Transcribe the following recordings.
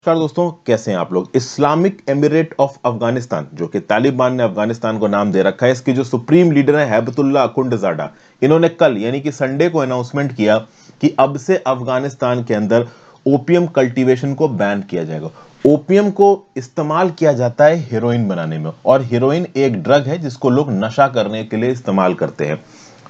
नमस्कार दोस्तों, कैसे हैं आप लोग। इस्लामिक एमिरेट ऑफ अफगानिस्तान, जो कि तालिबान ने अफगानिस्तान को नाम दे रखा है, इसके जो सुप्रीम लीडर है हैबतुल्लाह अखुंडजादा, इन्होंने कल यानी कि संडे को अनाउंसमेंट किया कि अब से अफगानिस्तान के अंदर ओपियम कल्टीवेशन को बैन किया जाएगा। ओपियम को इस्तेमाल किया जाता है हेरोइन बनाने में, और हेरोइन एक ड्रग है जिसको लोग नशा करने के लिए इस्तेमाल करते हैं।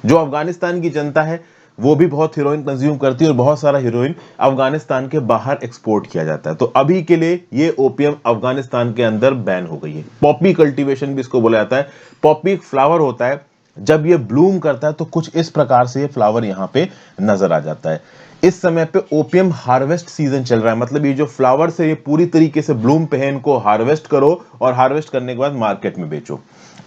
जो अफगानिस्तान की जनता है वो भी बहुत हीरोइन कंज्यूम करती है और बहुत सारा हीरोइन अफगानिस्तान के बाहर एक्सपोर्ट किया जाता है। तो अभी के लिए ये ओपियम अफगानिस्तान के अंदर बैन हो गई है। पॉपी कल्टीवेशन भी इसको बोला जाता है। पॉपी एक फ्लावर होता है, जब ये ब्लूम करता है तो कुछ इस प्रकार से ये फ्लावर यहां पे नजर आ जाता है। इस समय पे ओपियम हार्वेस्ट सीजन चल रहा है, मतलब ये जो फ्लावर से ये पूरी तरीके से ब्लूम पे है, इनको हार्वेस्ट करो और हार्वेस्ट करने के बाद मार्केट में बेचो।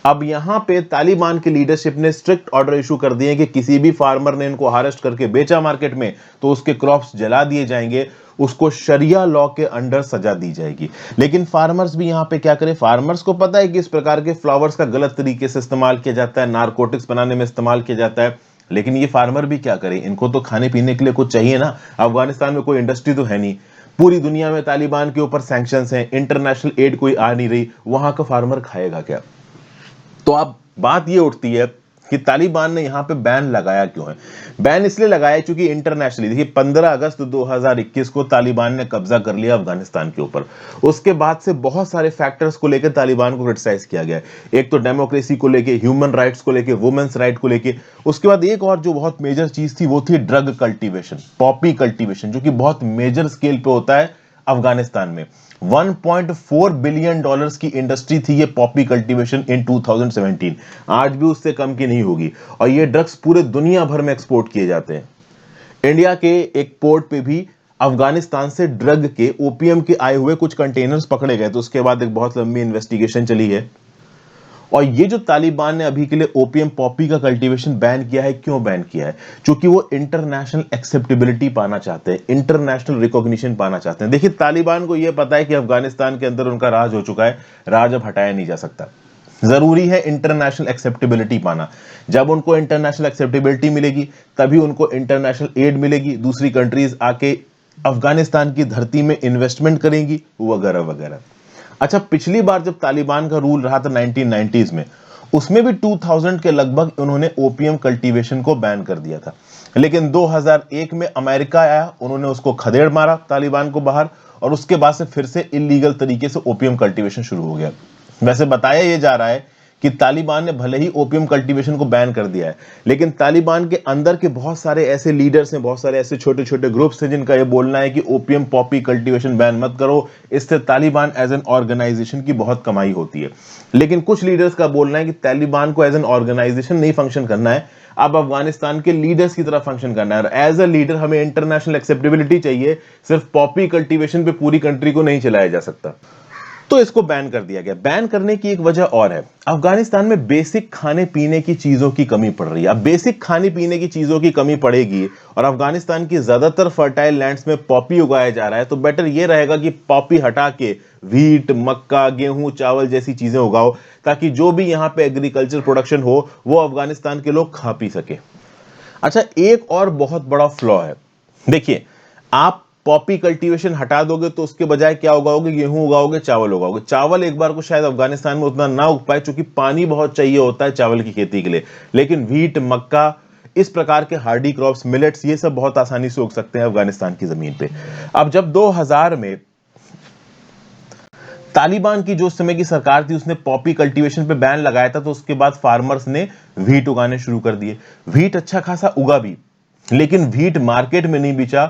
अब यहां पे तालिबान की लीडरशिप ने स्ट्रिक्ट ऑर्डर इशू कर दिए कि किसी भी फार्मर ने इनको हार्वेस्ट करके बेचा मार्केट में तो उसके क्रॉप्स जला दिए जाएंगे, उसको शरिया लॉ के अंडर सजा दी जाएगी। लेकिन फार्मर्स भी यहां पे क्या करें, फार्मर्स को पता है कि इस प्रकार के फ्लावर्स का गलत तरीके से इस्तेमाल किया जाता है, नारकोटिक्स बनाने में इस्तेमाल किया जाता है। लेकिन ये फार्मर भी क्या करें, इनको तो खाने पीने के लिए कुछ चाहिए ना। अफगानिस्तान में कोई इंडस्ट्री तो है नहीं, पूरी दुनिया में तालिबान के ऊपर सैंक्शंस हैं, इंटरनेशनल एड कोई आ नहीं रही, वहां का फार्मर खाएगा क्या। तो अब बात ये उठती है कि तालिबान ने यहां पे बैन लगाया क्यों है। बैन इसलिए लगाया क्योंकि इंटरनेशनली देखिए 15 अगस्त 2021 को तालिबान ने कब्जा कर लिया अफगानिस्तान के ऊपर। उसके बाद से बहुत सारे फैक्टर्स को लेकर तालिबान को क्रिटिसाइज किया गया है। एक तो डेमोक्रेसी को लेके, ह्यूमन राइट्स को लेके, वुमेन्स राइट को लेके। उसके बाद एक और जो बहुत मेजर चीज थी वो थी ड्रग कल्टीवेशन, पॉपी कल्टीवेशन, जो कि बहुत मेजर स्केल पे होता है अफगानिस्तान में। 1.4 बिलियन डॉलर्स की इंडस्ट्री थी ये पॉपी कल्टीवेशन इन 2017। आज भी उससे कम की नहीं होगी, और ये ड्रग्स पूरे दुनिया भर में एक्सपोर्ट किए जाते हैं। इंडिया के एक पोर्ट पे भी अफगानिस्तान से ड्रग के, ओपीएम के आए हुए कुछ कंटेनर्स पकड़े गए। तो उसके बाद एक बहुत लंबी इन्वेस्टिगेशन चली है। और ये जो तालिबान ने अभी के लिए ओपीएम पॉपी का कल्टीवेशन बैन किया है, क्यों बैन किया है? क्योंकि वो इंटरनेशनल एक्सेप्टेबिलिटी पाना चाहते हैं, इंटरनेशनल रिकॉग्निशन पाना चाहते हैं। देखिए तालिबान को यह पता है कि अफगानिस्तान के अंदर उनका राज हो चुका है, राज अब हटाया नहीं जा सकता। जरूरी है इंटरनेशनल एक्सेप्टेबिलिटी पाना। जब उनको इंटरनेशनल एक्सेप्टेबिलिटी मिलेगी तभी उनको इंटरनेशनल एड मिलेगी, दूसरी कंट्रीज आके अफगानिस्तान की धरती में इन्वेस्टमेंट करेंगी वगैरह वगैरह। अच्छा, पिछली बार जब तालिबान का रूल रहा था 1990s में, उसमें भी 2000 के लगभग उन्होंने ओपीएम कल्टीवेशन को बैन कर दिया था। लेकिन 2001 में अमेरिका आया, उन्होंने उसको खदेड़ मारा तालिबान को बाहर, और उसके बाद से फिर से इलीगल तरीके से ओपीएम कल्टीवेशन शुरू हो गया। वैसे बताया यह जा रहा है कि तालिबान ने भले ही ओपीएम कल्टीवेशन को बैन कर दिया है, लेकिन तालिबान के अंदर के बहुत सारे ऐसे लीडर्स हैं, बहुत सारे ऐसे छोटे छोटे ग्रुप्स हैं जिनका यह बोलना है कि ओपीएम पॉपी कल्टीवेशन बैन मत करो, इससे तालिबान एज एन ऑर्गेनाइजेशन की बहुत कमाई होती है। लेकिन कुछ लीडर्स का बोलना है कि तालिबान को एज एन ऑर्गेनाइजेशन नहीं फंक्शन करना है, अब अफगानिस्तान के लीडर्स की तरह फंक्शन करना है। एज अ लीडर हमें इंटरनेशनल एक्सेप्टेबिलिटी चाहिए, सिर्फ पॉपी कल्टीवेशन पे पूरी कंट्री को नहीं चलाया जा सकता। तो इसको बैन कर दिया गया। बैन करने की एक वजह और है, अफगानिस्तान में बेसिक खाने पीने की चीजों की कमी पड़ रही है। अब बेसिक खाने पीने की चीजों की कमी पड़ेगी और अफगानिस्तान की ज्यादातर फर्टाइल लैंड्स में पॉपी उगाया जा रहा है, तो बेटर यह रहेगा कि पॉपी हटा के व्हीट, मक्का, गेहूं, चावल जैसी चीजें उगाओ, ताकि जो भी यहां पे एग्रीकल्चर प्रोडक्शन हो वो अफगानिस्तान के लोग खा पी सके। अच्छा, एक और बहुत बड़ा फ्लॉ है। देखिए, आप पॉपी कल्टीवेशन हटा दोगे तो उसके बजाय क्या उगाओगे? गेहूं उगाओगे, चावल उगाओगे। चावल एक बार को शायद अफगानिस्तान में उतना ना उग पाए, क्योंकि पानी बहुत चाहिए होता है चावल की खेती के लिए। लेकिन व्हीट, मक्का, इस प्रकार के हार्डी क्रॉप्स, मिलेट्स, ये सब बहुत आसानी से उग सकते हैं अफगानिस्तान की जमीन पे। अब जब 2000 में तालिबान की जो उस समय की सरकार थी उसने पॉपी कल्टीवेशन पे बैन लगाया था, तो उसके बाद फार्मर्स ने व्हीट उगाने शुरू कर दिए। व्हीट अच्छा खासा उगा भी, लेकिन व्हीट मार्केट में नहीं बिचा,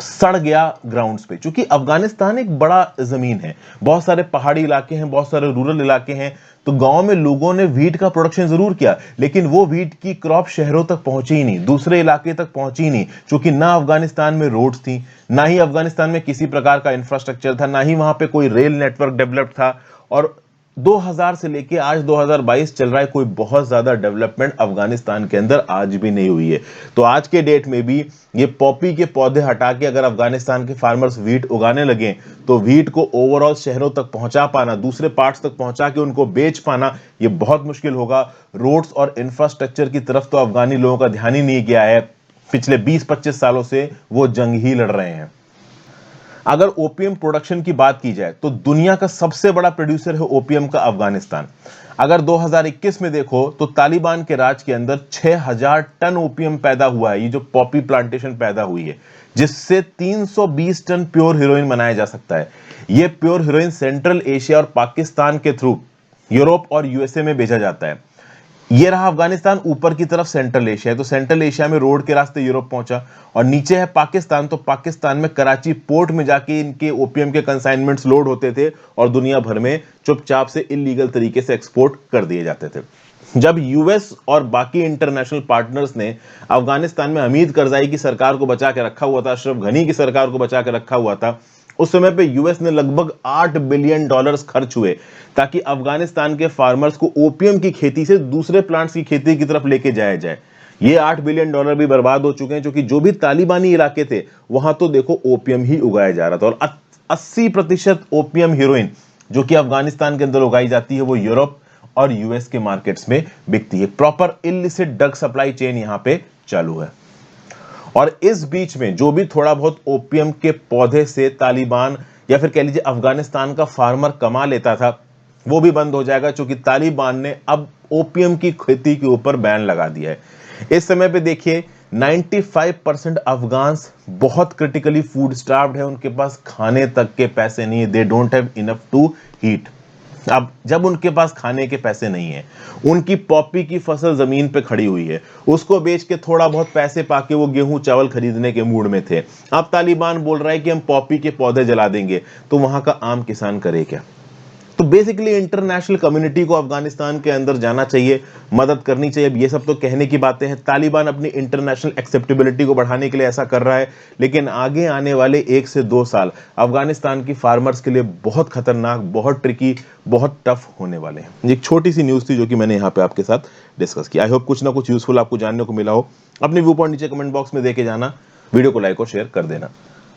सड़ गया ग्राउंड्स पे। क्योंकि अफगानिस्तान एक बड़ा जमीन है, बहुत सारे पहाड़ी इलाके हैं, बहुत सारे रूरल इलाके हैं। तो गांव में लोगों ने व्हीट का प्रोडक्शन जरूर किया, लेकिन वो व्हीट की क्रॉप शहरों तक पहुंची ही नहीं, दूसरे इलाके तक पहुंची ही नहीं। क्योंकि ना अफगानिस्तान में रोड्स थी, ना ही अफगानिस्तान में किसी प्रकार का इंफ्रास्ट्रक्चर था, ना ही वहां पे कोई रेल नेटवर्क डेवलप था। और 2000 से लेके आज 2022 चल रहा है, कोई बहुत ज्यादा डेवलपमेंट अफगानिस्तान के अंदर आज भी नहीं हुई है। तो आज के डेट में भी ये पॉपी के पौधे हटा के अगर अफगानिस्तान के फार्मर्स व्हीट उगाने लगे, तो व्हीट को ओवरऑल शहरों तक पहुंचा पाना, दूसरे पार्ट्स तक पहुंचा के उनको बेच पाना, ये बहुत मुश्किल होगा। रोड्स और इंफ्रास्ट्रक्चर की तरफ तो अफगानी लोगों का ध्यान ही नहीं गया है। पिछले 20-25 सालों से वो जंग ही लड़ रहे हैं। अगर ओपीएम प्रोडक्शन की बात की जाए तो दुनिया का सबसे बड़ा प्रोड्यूसर है ओपीएम का अफगानिस्तान। अगर 2021 में देखो तो तालिबान के राज के अंदर 6000 टन ओपीएम पैदा हुआ है, ये जो पॉपी प्लांटेशन पैदा हुई है, जिससे 320 टन प्योर हीरोइन बनाया जा सकता है। यह प्योर हीरोइन सेंट्रल एशिया और पाकिस्तान के थ्रू यूरोप और यूएसए में भेजा जाता है। ये रहा अफगानिस्तान, ऊपर की तरफ सेंट्रल एशिया है, तो सेंट्रल एशिया में रोड के रास्ते यूरोप पहुंचा, और नीचे है पाकिस्तान, तो पाकिस्तान में कराची पोर्ट में जाके इनके ओपीएम के कंसाइनमेंट्स लोड होते थे और दुनिया भर में चुपचाप से इलीगल तरीके से एक्सपोर्ट कर दिए जाते थे। जब यूएस और बाकी इंटरनेशनल पार्टनर्स ने अफगानिस्तान में हमीद करजाई की सरकार को बचा के रखा हुआ था, अशरफ गनी की सरकार को बचा के रखा हुआ था, उस समय पे यूएस ने लगभग $8 बिलियन खर्च हुए ताकि अफगानिस्तान के फार्मर्स को ओपीएम की खेती से दूसरे प्लांट्स की खेती की तरफ लेके जाया जाए। ये $8 बिलियन भी बर्बाद हो चुके हैं, क्योंकि जो भी तालिबानी इलाके थे वहां तो देखो ओपीएम ही उगाया जा रहा था, और 80% ओपीएम हीरोइन जो कि अफगानिस्तान के अंदर उगाई जाती है वो यूरोप और यूएस के मार्केट्स में बिकती है। Proper illicit drug supply chain यहां पे चालू है। और इस बीच में जो भी थोड़ा बहुत ओपीएम के पौधे से तालिबान या फिर कह लीजिए अफगानिस्तान का फार्मर कमा लेता था, वो भी बंद हो जाएगा, क्योंकि तालिबान ने अब ओपीएम की खेती के ऊपर बैन लगा दिया है। इस समय पे देखिए 95% अफगान्स बहुत क्रिटिकली फूड स्टार्व्ड है, उनके पास खाने तक के पैसे नहीं है, they don't have enough to eat. अब जब उनके पास खाने के पैसे नहीं है, उनकी पॉपी की फसल जमीन पे खड़ी हुई है, उसको बेच के थोड़ा बहुत पैसे पाके वो गेहूं चावल खरीदने के मूड में थे। अब तालिबान बोल रहा है कि हम पॉपी के पौधे जला देंगे, तो वहां का आम किसान करे क्या? तो बेसिकली इंटरनेशनल कम्युनिटी को अफगानिस्तान के अंदर जाना चाहिए, मदद करनी चाहिए। अब ये सब तो कहने की बातें हैं, तालिबान अपनी इंटरनेशनल एक्सेप्टेबिलिटी को बढ़ाने के लिए ऐसा कर रहा है, लेकिन आगे आने वाले 1 से 2 साल अफगानिस्तान की फार्मर्स के लिए बहुत खतरनाक, बहुत ट्रिकी, बहुत टफ होने वाले हैं। एक छोटी सी न्यूज़ थी जो कि मैंने यहाँ पे आपके साथ डिस्कस की। आई होप कुछ ना कुछ यूजफुल आपको जानने को मिला हो। अपने व्यू पॉइंट नीचे कमेंट बॉक्स में देके जाना, वीडियो को लाइक और शेयर कर देना।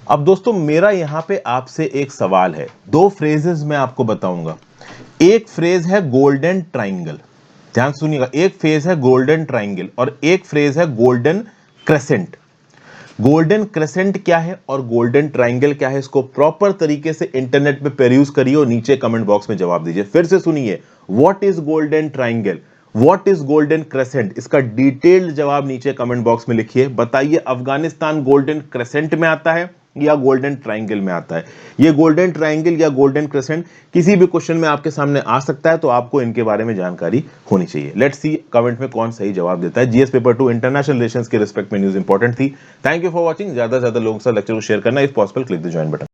अब दोस्तों मेरा यहां पे आपसे एक सवाल है, 2 फ्रेजेस मैं आपको बताऊंगा। एक फ्रेज है गोल्डन ट्राइंगल, ध्यान सुनिएगा, एक फ्रेज है गोल्डन ट्राइंगल और एक फ्रेज है गोल्डन क्रेसेंट। गोल्डन क्रेसेंट क्या है और गोल्डन ट्राइंगल क्या है, इसको प्रॉपर तरीके से इंटरनेट पे पेरूज करिए और नीचे कमेंट बॉक्स में जवाब दीजिए। फिर से सुनिए, what is golden triangle, what is golden crescent, इसका डिटेल्ड जवाब नीचे कमेंट बॉक्स में लिखिए। बताइए अफगानिस्तान गोल्डन क्रेसेंट में आता है या गोल्डन ट्राइंगल में आता है? ये गोल्डन ट्राइंगल या गोल्डन क्रेसेंट किसी भी क्वेश्चन में आपके सामने आ सकता है, तो आपको इनके बारे में जानकारी होनी चाहिए। लेट्स सी कमेंट में कौन सही जवाब देता है। जीएस पेपर 2 इंटरनेशनल रिलेशंस के रिस्पेक्ट में न्यूज इंपॉर्टेंट थी। Thank you for watching. ज्यादा से ज्यादा लोगों के साथ लेक्चर को शेयर करना, if possible click the join button.